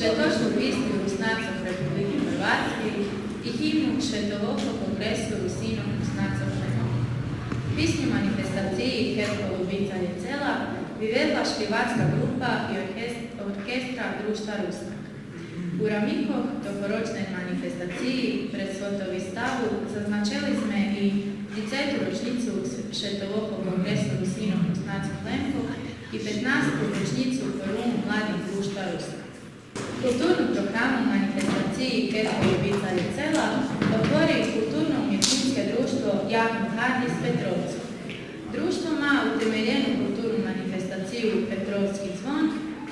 Švetošnu písňu Rusnácov Republiky Chorvátskej i hymnu Švetovoho kongresu Rusinov Rusnácov Chorvátskej. Písňu manifestácii Herkova Ubica je celá vyvedla špěvácká grupa i orkestra Društva Rusnak. U ramikoch tohoročnej manifestácii pred svotový stavu zaznačili sme i 10. ročnicu Švetovoho kongresu Rusinov Rusnácov Chorvátskej i 15. ročnicu Forumu mladých Društva Rusnak. Kulturnu programu manifestácii Herkova Ubica je celá otvorí kulturno-umjetničke društvo Jakub Hadis Petrovcu. Društvo má utemeljenu kulturnu manifestaciju Petrovski zvon,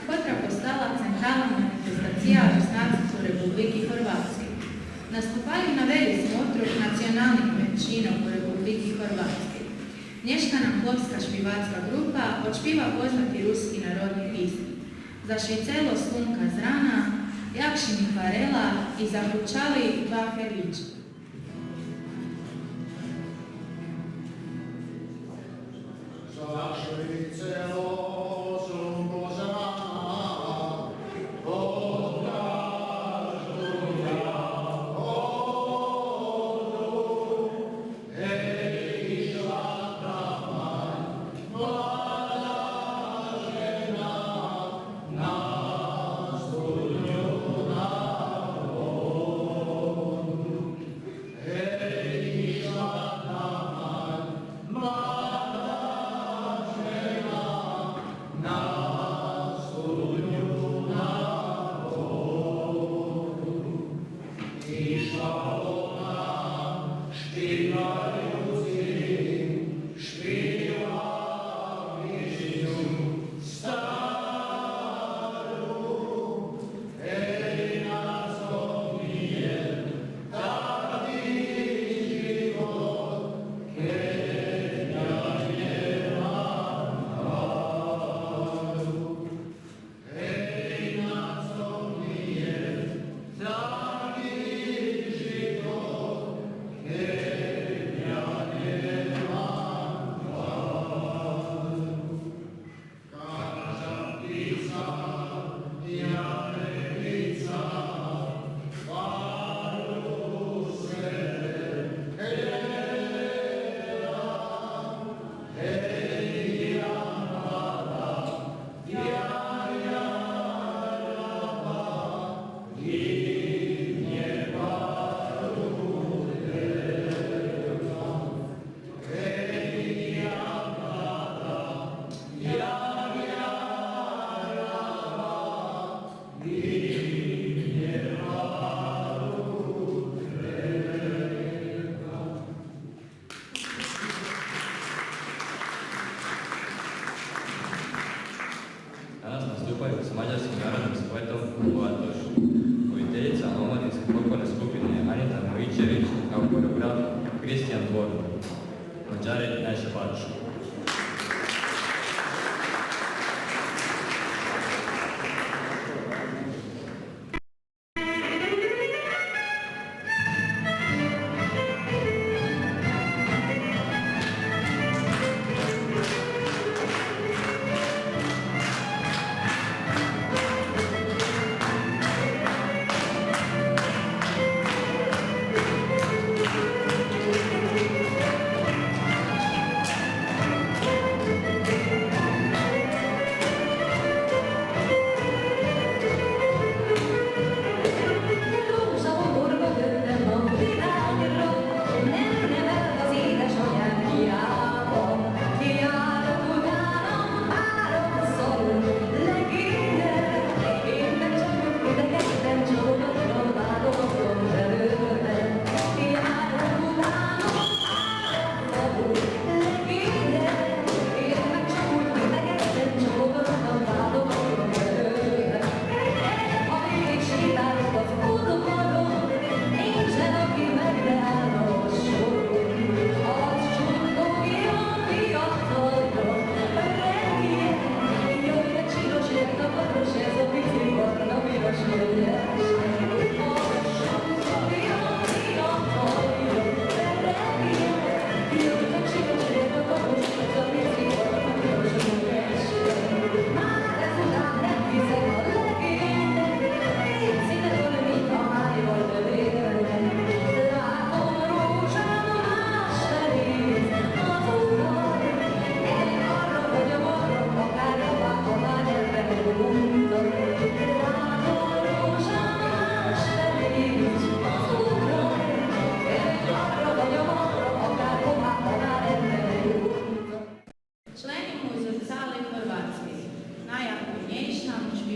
koja postala centralna manifestacija Rusnaca u Republiki Chorvatskoj. Nastupaju na veli smotrov nacionalnih menšina u Republiki Chorvatskoj. Nješkana plovska špivacka grupa odšpiva poznati ruski narodni pismi. Zašvicelo slunka zrana, jakšini farela i zahučali Bahević.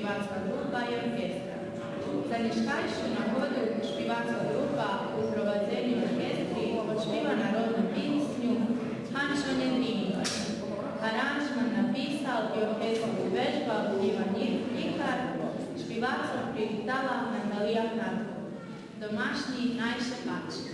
špivacka grupa i orkestra. Za nješkajšu nahodu špivacka grupa u prowadzenju orkestri odšpiva narodnu písnju Hančo nje Drinka. Aranžman napisal i orkestru vežbal Ivan Njihar, špivacom privitala Natalija Kratko. Domašnji najšepači.